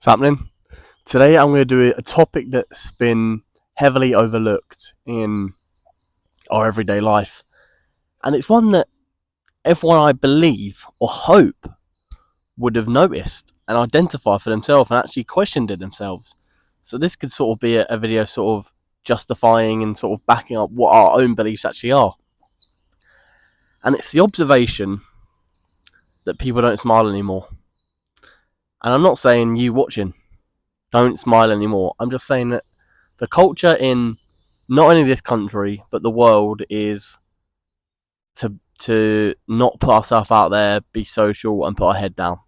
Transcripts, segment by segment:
What's happening? Today I'm going to do a topic that's been heavily overlooked in our everyday life. And it's one that everyone, I believe or hope, would have noticed and identified for themselves and actually questioned it themselves. So this could sort of be a video sort of justifying and sort of backing up what our own beliefs actually are. And it's the observation that people don't smile anymore. And I'm not saying you watching don't smile anymore. I'm just saying that the culture in not only this country but the world is to not put ourselves out there, be social, and put our head down.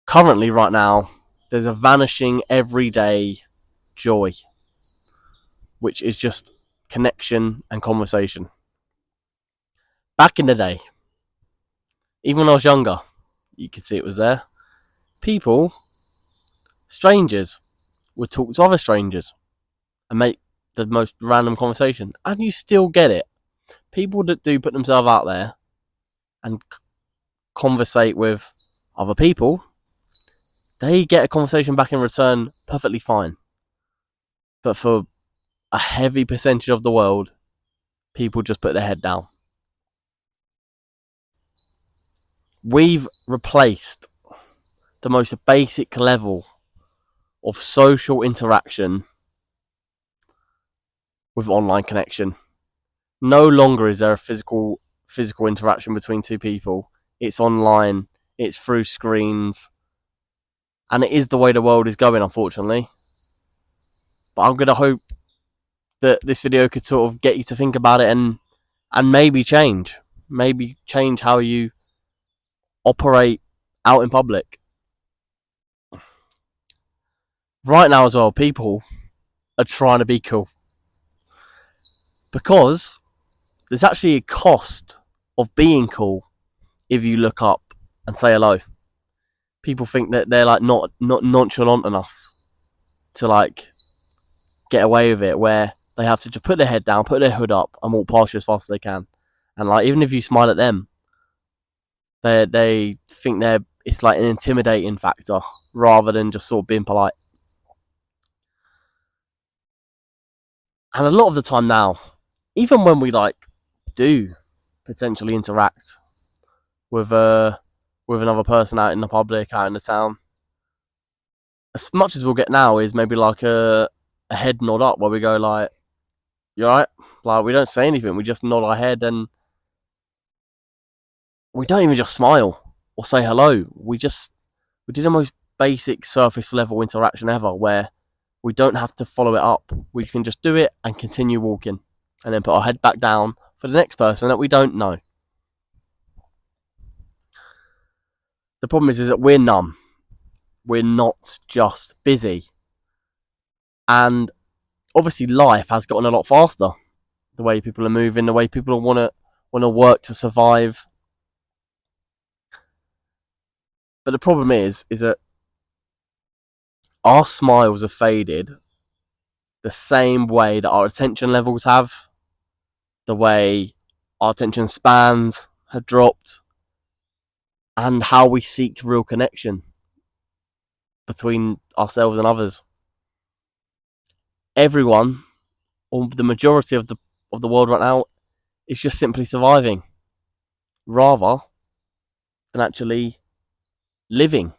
Currently, right now, there's a vanishing everyday joy, which is just connection and conversation. Back in the day, even when I was younger, you could see it was there. People, strangers, would talk to other strangers and make the most random conversation, and you still get it. People that do put themselves out there and conversate with other people, they get a conversation back in return perfectly fine. But for a heavy percentage of the world, people just put their head down. We've replaced the most basic level of social interaction with online connection. No longer is there a physical interaction between two people. It's online, it's through screens, and it is the way the world is going, unfortunately. But I'm going to hope that this video could sort of get you to think about it and maybe change how you operate out in public. Right now as well, people are trying to be cool, because there's actually a cost of being cool if you look up and say hello. People think that they're like not nonchalant enough to like get away with it, where they have to just put their head down, put their hood up, and walk past you as fast as they can. And like, even if you smile at them, they think it's like an intimidating factor rather than just sort of being polite. And a lot of the time now, even when we like do potentially interact with another person out in the public, out in the town, as much as we'll get now is maybe like a head nod up, where we go like, "You alright?" Like, we don't say anything, we just nod our head, and we don't even just smile or say hello. We do the most basic surface level interaction ever, where we don't have to follow it up. We can just do it and continue walking, and then put our head back down for the next person that we don't know. The problem is that we're numb. We're not just busy. And obviously life has gotten a lot faster. The way people are moving, the way people want to work to survive. But the problem is that our smiles have faded the same way that our attention levels have, the way our attention spans have dropped, and how we seek real connection between ourselves and others. Everyone, or the majority of the world right now, is just simply surviving rather than actually living.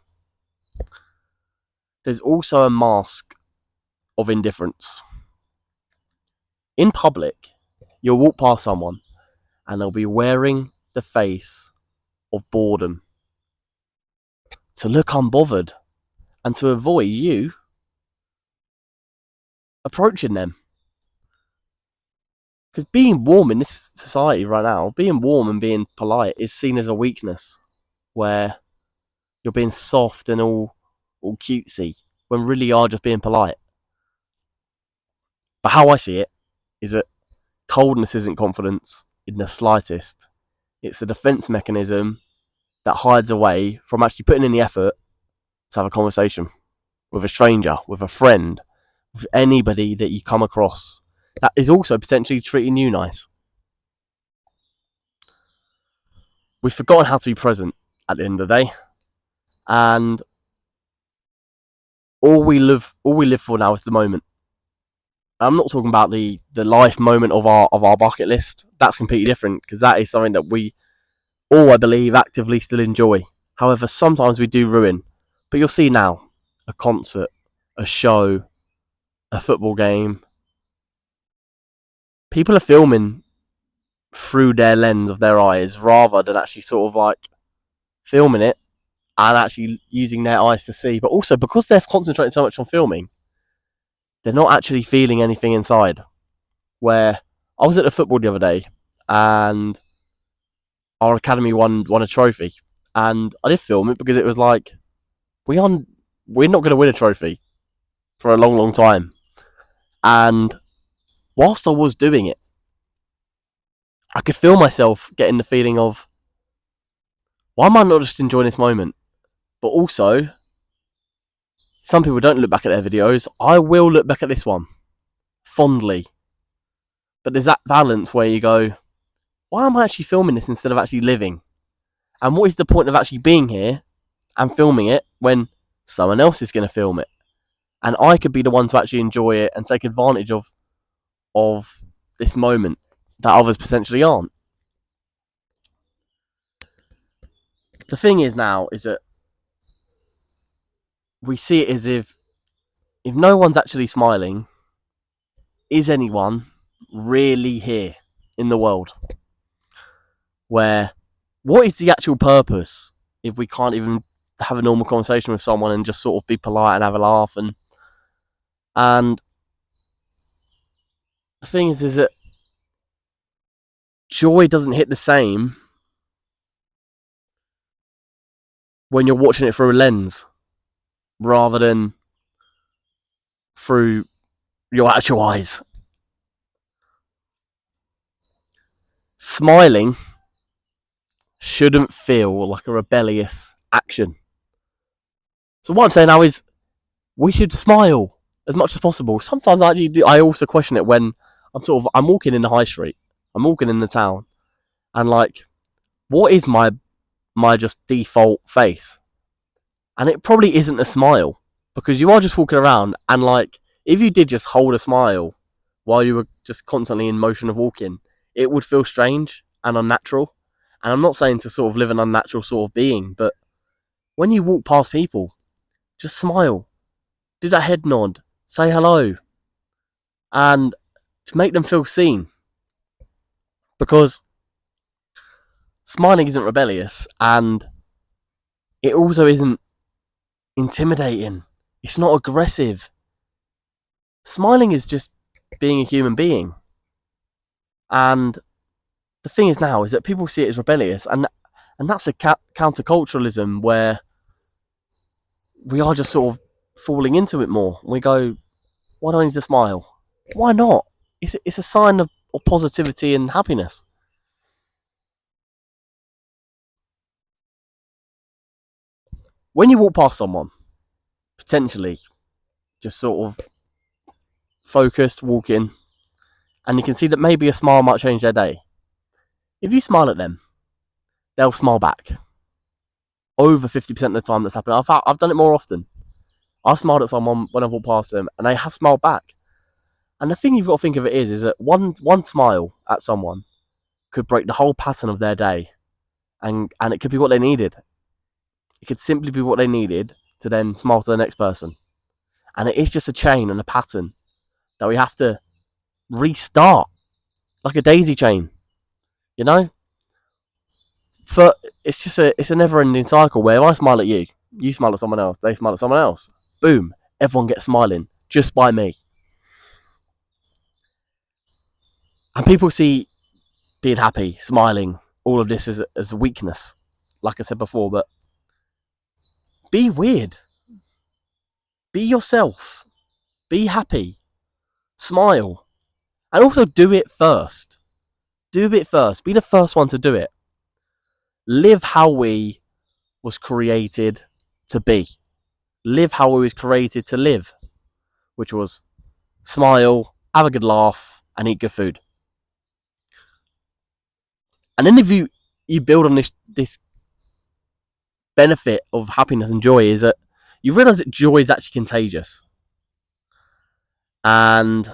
There's also a mask of indifference. In public, you'll walk past someone and they'll be wearing the face of boredom, to look unbothered and to avoid you approaching them. Because being warm in this society right now, being warm and being polite is seen as a weakness, where you're being soft and all cutesy, when really you are just being polite. But how I see it is that coldness isn't confidence in the slightest. It's a defense mechanism that hides away from actually putting in the effort to have a conversation with a stranger, with a friend, with anybody that you come across that is also potentially treating you nice. We've forgotten how to be present at the end of the day, and all we live for now is the moment. I'm not talking about the life moment of our bucket list. That's completely different, because that is something that we all, I believe, actively still enjoy. However, sometimes we do ruin. But you'll see now, a concert, a show, a football game, people are filming through their lens of their eyes rather than actually sort of like filming it and actually using their eyes to see. But also, because they're concentrating so much on filming, they're not actually feeling anything inside. Where I was at the football the other day, and our academy won a trophy, and I did film it because it was like, we're not going to win a trophy for a long time. And whilst I was doing it, I could feel myself getting the feeling of, why am I not just enjoying this moment? But also, some people don't look back at their videos. I will look back at this one fondly. But there's that balance where you go, why am I actually filming this instead of actually living? And what is the point of actually being here and filming it when someone else is going to film it? And I could be the one to actually enjoy it and take advantage of this moment that others potentially aren't. The thing is now is that we see it as if no one's actually smiling, is anyone really here in the world? Where, what is the actual purpose if we can't even have a normal conversation with someone and just sort of be polite and have a laugh? And the thing is that joy doesn't hit the same when you're watching it through a lens rather than through your actual eyes. Smiling shouldn't feel like a rebellious action. So what I'm saying now is, we should smile as much as possible. Sometimes I also question it when I'm walking in the high street, I'm walking in the town, and like, what is my just default face? And it probably isn't a smile, because you are just walking around, and like, if you did just hold a smile while you were just constantly in motion of walking, it would feel strange and unnatural. And I'm not saying to sort of live an unnatural sort of being, but when you walk past people, just smile, do that head nod, say hello, and to make them feel seen. Because smiling isn't rebellious, and it also isn't intimidating. It's not aggressive. Smiling is just being a human being. And the thing is now is that people see it as rebellious, and that's a counterculturalism where we are just sort of falling into it more. We go, why do I need to smile? Why not? It's a sign of positivity and happiness. When you walk past someone, potentially just sort of focused, walking, and you can see that maybe a smile might change their day. If you smile at them, they'll smile back. Over 50% of the time that's happened. I've done it more often. I've smiled at someone when I've walked past them, and they have smiled back. And the thing you've got to think of it is that one smile at someone could break the whole pattern of their day, and it could be what they needed. It could simply be what they needed to then smile to the next person. And it is just a chain and a pattern that we have to restart, like a daisy chain, you know? It's a never-ending cycle where if I smile at you, you smile at someone else, they smile at someone else. Boom, everyone gets smiling just by me. And people see being happy, smiling, all of this as a weakness, like I said before. But be weird, be yourself, be happy, smile, and also do it first. Do it first. Be the first one to do it. Live how we was created to be. Live how we was created to live, which was smile, have a good laugh, and eat good food. And then if you build on this benefit of happiness and joy, is that you realise that joy is actually contagious. And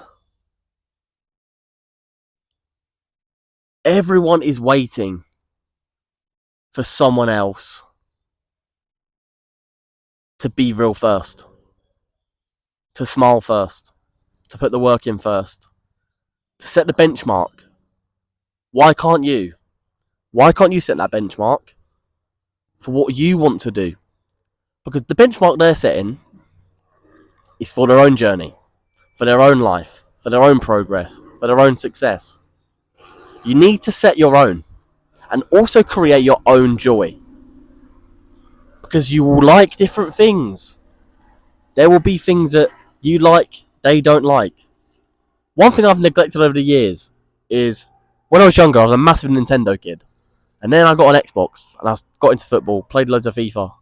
everyone is waiting for someone else to be real first, to smile first, to put the work in first, to set the benchmark. Why can't you? Why can't you set that benchmark for what you want to do? Because the benchmark they're setting is for their own journey, for their own life, for their own progress, for their own success. You need to set your own and also create your own joy. Because you will like different things. There will be things that you like, they don't like. One thing I've neglected over the years is when I was younger, I was a massive Nintendo kid. And then I got an Xbox and I got into football, played loads of FIFA.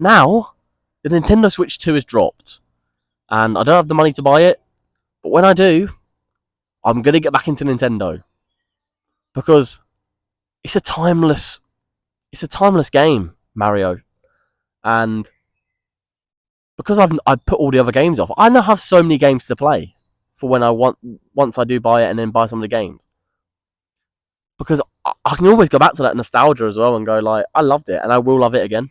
Now, the Nintendo Switch 2 has dropped. And I don't have the money to buy it. But when I do, I'm going to get back into Nintendo. Because it's a timeless game, Mario. And because I put all the other games off, I now have so many games to play for when once I do buy it and then buy some of the games. Because I can always go back to that nostalgia as well and go like, I loved it and I will love it again.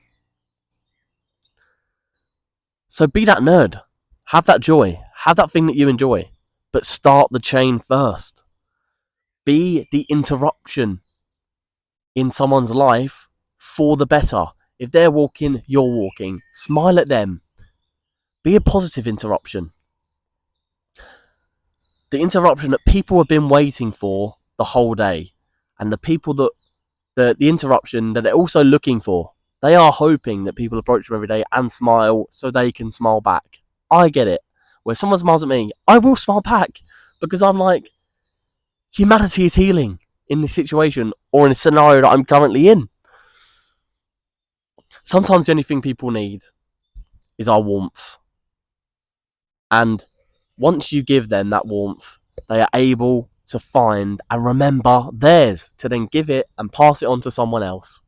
So be that nerd. Have that joy. Have that thing that you enjoy. But start the chain first. Be the interruption in someone's life for the better. If they're walking, you're walking. Smile at them. Be a positive interruption. The interruption that people have been waiting for the whole day. And the people that the interruption that they're also looking for. They are hoping that people approach them every day and smile so they can smile back. I get it. Where someone smiles at me, I will smile back. Because I'm like, humanity is healing in this situation or in a scenario that I'm currently in. Sometimes the only thing people need is our warmth. And once you give them that warmth, they are able to find and remember theirs to then give it and pass it on to someone else.